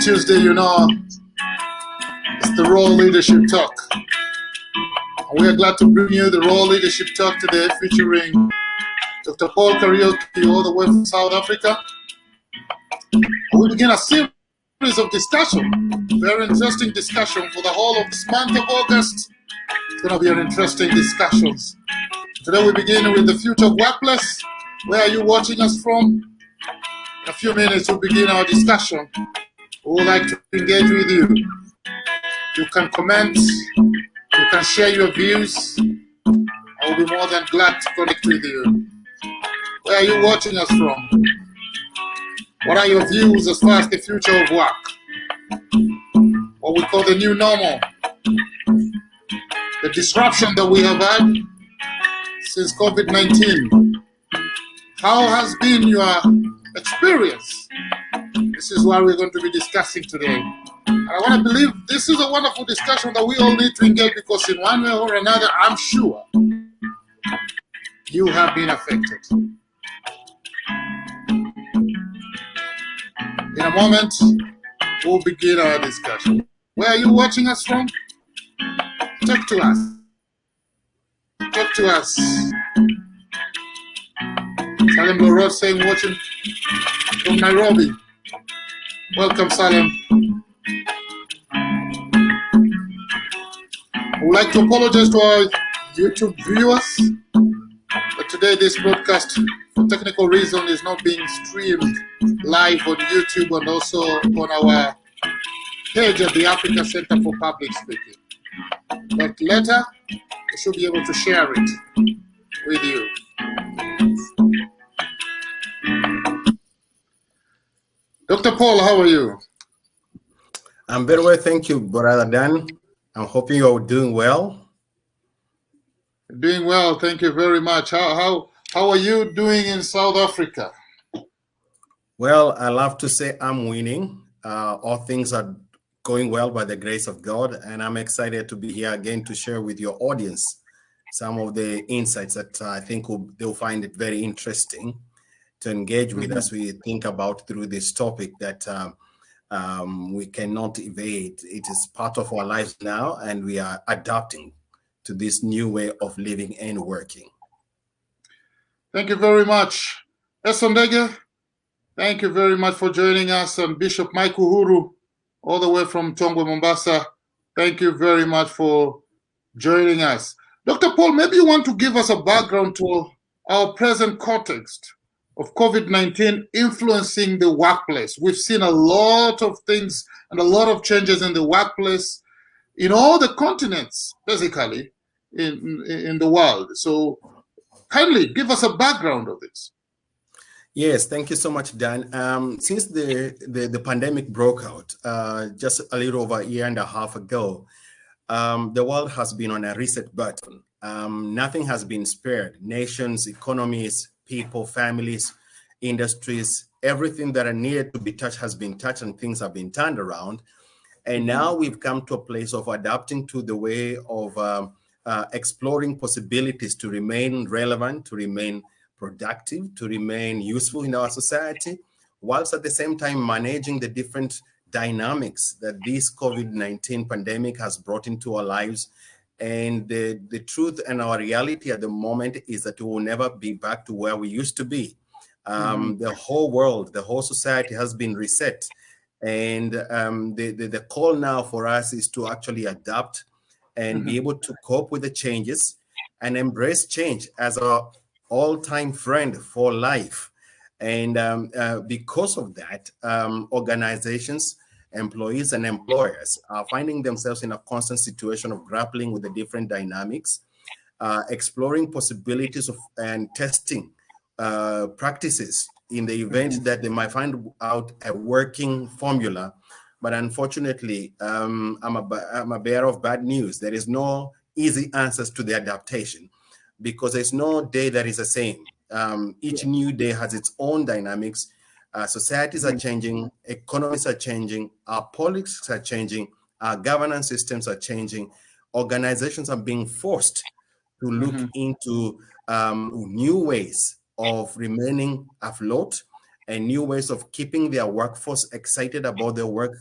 This Tuesday, you know, it's the Raw Leadership Talk. And we are glad to bring you the Raw Leadership Talk today, featuring Dr. Paul Kariuki, all the way from South Africa. We begin a series of discussion, very interesting discussion for the whole of this month of August. It's going to be an interesting discussion. Today we begin with the future of workplace. Where are you watching us from? In a few minutes we'll begin our discussion. We would like to engage with you. You can comment, you can share your views. I will be more than glad to connect with you. Where are you watching us from? What are your views as far as the future of work? What we call the new normal. The disruption that we have had since COVID-19. How has been your experience? This is what we're going to be discussing today. And I want to believe this is a wonderful discussion that we all need to engage, because in one way or another, I'm sure you have been affected. In a moment, we'll begin our discussion. Where are you watching us from? Talk to us. Talk to us. Salim Lorod saying watching from Nairobi. Welcome, Salim. I would like to apologize to our YouTube viewers, but today this broadcast, for technical reason, is not being streamed live on YouTube and also on our page at the Africa Center for Public Speaking. But later, we should be able to share it with you. Dr. Paul, how are you? I'm very well, thank you, Brother Dan. I'm hoping you're doing well. Doing well, thank you very much. How are you doing in South Africa? Well, I love to say I'm winning. All things are going well by the grace of God, and I'm excited to be here again to share with your audience some of the insights that I think they'll find it very interesting to engage with as we think about through this topic that we cannot evade. It is part of our lives now, and we are adapting to this new way of living and working. Thank you very much. Esondege, thank you very much for joining us. And Bishop Mike Uhuru, all the way from Tongwe, Mombasa, thank you very much for joining us. Dr. Paul, maybe you want to give us a background to our present context of COVID-19 influencing the workplace. We've seen a lot of things and a lot of changes in the workplace in all the continents, basically, in the world. So kindly give us a background of this. Yes, thank you so much, Dan. Since the pandemic broke out just a little over a year and a half ago, the world has been on a reset button. Nothing has been spared. Nations, economies, people, families, industries, everything that are needed to be touched has been touched, and things have been turned around. And now we've come to a place of adapting to the way of exploring possibilities to remain relevant, to remain productive, to remain useful in our society, whilst at the same time managing the different dynamics that this COVID-19 pandemic has brought into our lives. And the truth and our reality at the moment is that we will never be back to where we used to be. The whole world, the whole society has been reset. And the call now for us is to actually adapt and be able to cope with the changes and embrace change as our all-time friend for life. And because of that, organizations, employees and employers are finding themselves in a constant situation of grappling with the different dynamics, exploring possibilities of and testing practices in the event that they might find out a working formula. But unfortunately, I'm a bearer of bad news. There is no easy answers to the adaptation, because there's no day that is the same. Each new day has its own dynamics. Societies are changing, economies are changing, our politics are changing, our governance systems are changing. Organizations are being forced to look into new ways of remaining afloat and new ways of keeping their workforce excited about their work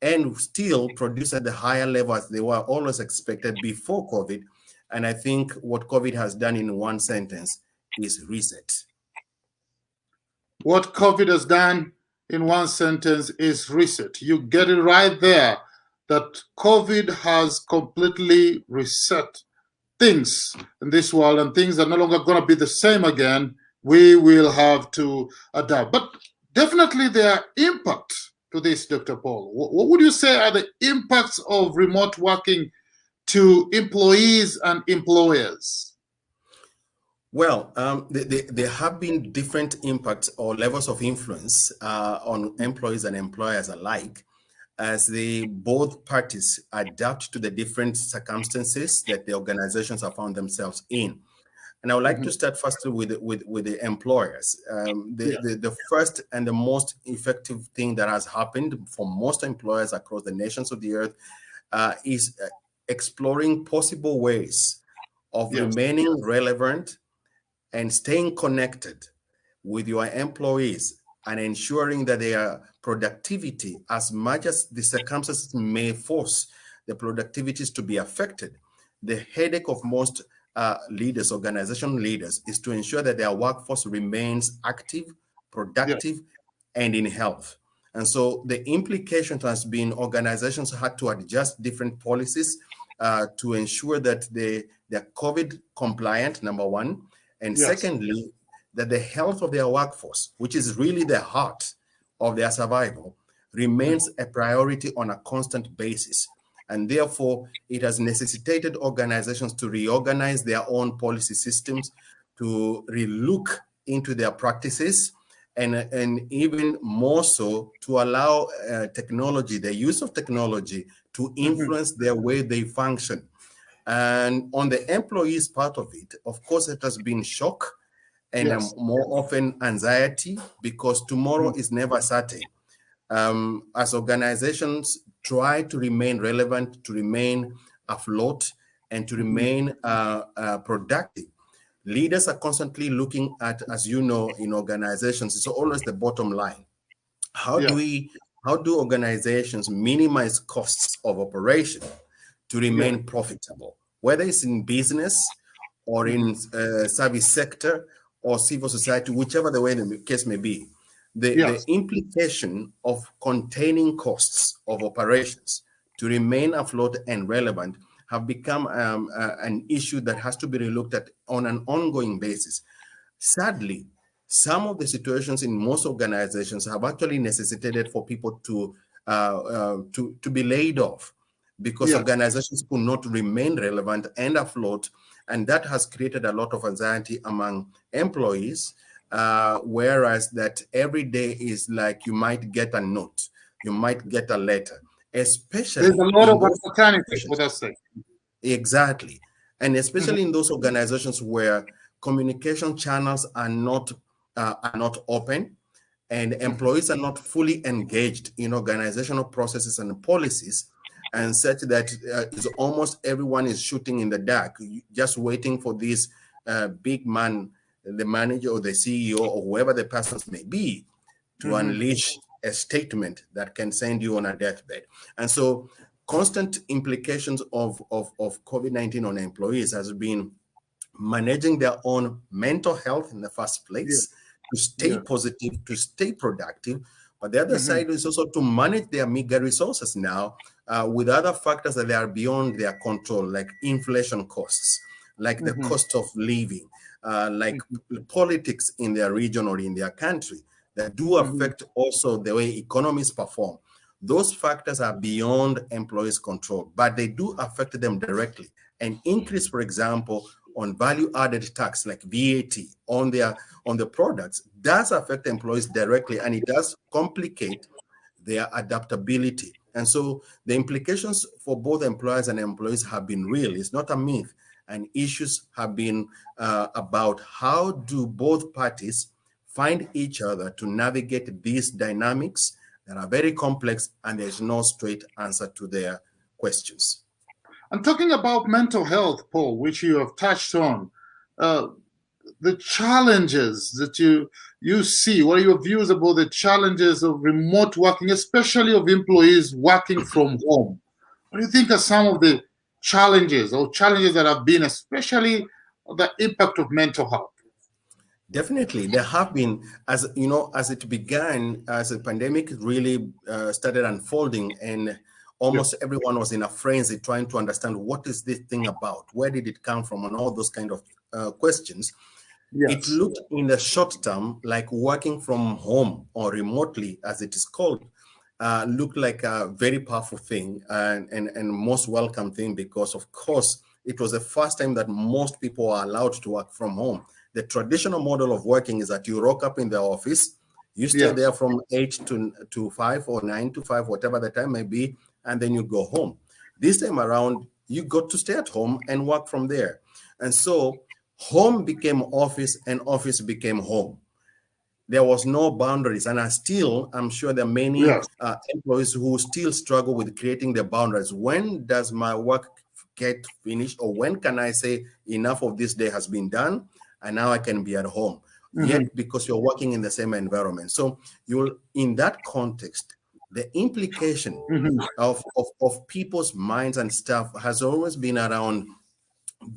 and still produce at the higher level as they were always expected before COVID. And I think what COVID has done in one sentence is reset. What COVID has done in one sentence is reset. You get it right there, that COVID has completely reset things in this world, and things are no longer going to be the same again. We will have to adapt. But definitely there are impacts to this, Dr. Paul. What would you say are the impacts of remote working to employees and employers? Well, there have been different impacts or levels of influence on employees and employers alike, as both parties adapt to the different circumstances that the organizations have found themselves in. And I would like to start first with the employers. The first and the most effective thing that has happened for most employers across the nations of the earth is exploring possible ways of remaining relevant and staying connected with your employees and ensuring that their productivity, as much as the circumstances may force the productivities to be affected, the headache of most leaders, organization leaders, is to ensure that their workforce remains active, productive, and in health. And so the implication has been organizations had to adjust different policies to ensure that they're COVID compliant, number one, and secondly, that the health of their workforce, which is really the heart of their survival, remains a priority on a constant basis. And therefore, it has necessitated organizations to reorganize their own policy systems, to relook into their practices, and even more so to allow technology, the use of technology, to influence their way they function. And on the employees part of it, of course, it has been shock and more often anxiety, because tomorrow is never certain. As organizations try to remain relevant, to remain afloat, and to remain productive, leaders are constantly looking at, as you know, in organizations, it's always the bottom line. How do organizations minimize costs of operation to remain profitable, whether it's in business or in service sector or civil society, whichever the way the case may be? The implication of containing costs of operations to remain afloat and relevant have become an issue that has to be relooked at on an ongoing basis. Sadly, some of the situations in most organizations have actually necessitated for people to be laid off, because organizations could not remain relevant and afloat, and that has created a lot of anxiety among employees. Whereas that every day is like you might get a note, you might get a letter, especially there's a lot of uncertainty with us. Exactly. And especially in those organizations where communication channels are not open, and employees are not fully engaged in organizational processes and policies, and such that it's almost everyone is shooting in the dark, just waiting for this big man, the manager or the CEO or whoever the persons may be, to unleash a statement that can send you on a deathbed. And so constant implications of COVID-19 on employees has been managing their own mental health in the first place, to stay positive, to stay productive. But the other side is also to manage their meager resources now with other factors that are beyond their control, like inflation costs, like the cost of living, like politics in their region or in their country that do affect also the way economies perform. Those factors are beyond employees' control, but they do affect them directly. An increase, for example, on value-added tax like VAT on the products does affect employees directly, and it does complicate their adaptability. And so the implications for both employers and employees have been real. It's not a myth. And issues have been about how do both parties find each other to navigate these dynamics that are very complex, and there's no straight answer to their questions. I'm talking about mental health, Paul, which you have touched on. the challenges that you see. What are your views about the challenges of remote working, especially of employees working from home? What do you think are some of the challenges that have been, especially the impact of mental health? Definitely, there have been, as you know, as it began, as the pandemic really started unfolding, and almost everyone was in a frenzy trying to understand what is this thing about, where did it come from, and all those kind of questions. It Yes. looked in the short term like working from home or remotely, as it is called, looked like a very powerful thing and most welcome thing, because of course it was the first time that most people are allowed to work from home. The traditional model of working is that you rock up in the office, you stay there from 8 to 5 or 9 to 5, whatever the time may be, and then you go home. This time around, you got to stay at home and work from there. And so home became office and office became home. There was no boundaries. And I'm sure there are many Yes. employees who still struggle with creating the boundaries. When does my work get finished? Or when can I say enough of this day has been done and now I can be at home? Yet, because you're working in the same environment. So in that context, the implication of people's minds and stuff has always been around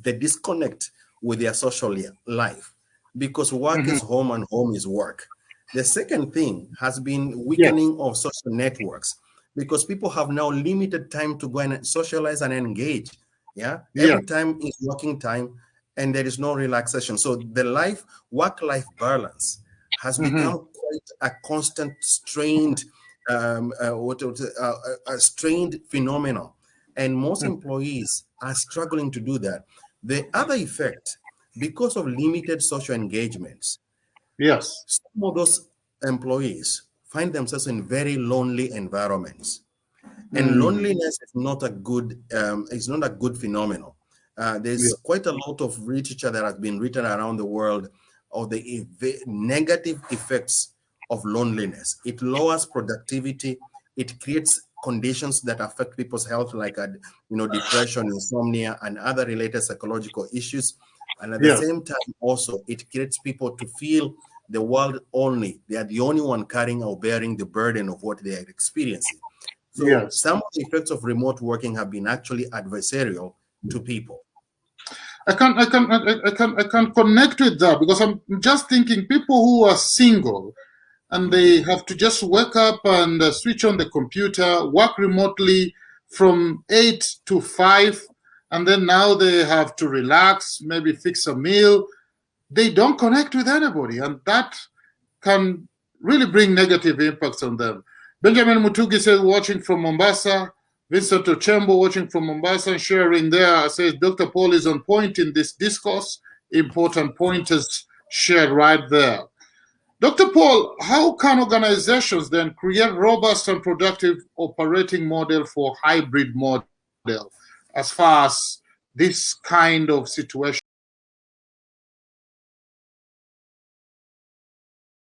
the disconnect with their social life, because work is home and home is work. The second thing has been weakening of social networks, because people have now limited time to go and socialize and engage. Every time is working time and there is no relaxation. So the work-life balance has become quite a constant strained a strained phenomenon, and most employees are struggling to do that. The other effect, because of limited social engagements, some of those employees find themselves in very lonely environments, and loneliness is not a good phenomenon. There's quite a lot of literature that has been written around the world of the negative effects of loneliness. It lowers productivity. It creates conditions that affect people's health, like depression, insomnia, and other related psychological issues. And at the same time, also, it creates people to feel the world they are the only one carrying or bearing the burden of what they are experiencing. So some of the effects of remote working have been actually adversarial to people. I can connect with that, because I'm just thinking people who are single and they have to just wake up and switch on the computer, work remotely from 8 to 5, and then now they have to relax, maybe fix a meal. They don't connect with anybody, and that can really bring negative impacts on them. Benjamin Mutugi says, watching from Mombasa. Vincent Ochembo, watching from Mombasa and sharing there, says, Dr. Paul is on point in this discourse. Important pointers shared right there. Dr. Paul, how can organizations then create robust and productive operating model for hybrid model as far as this kind of situation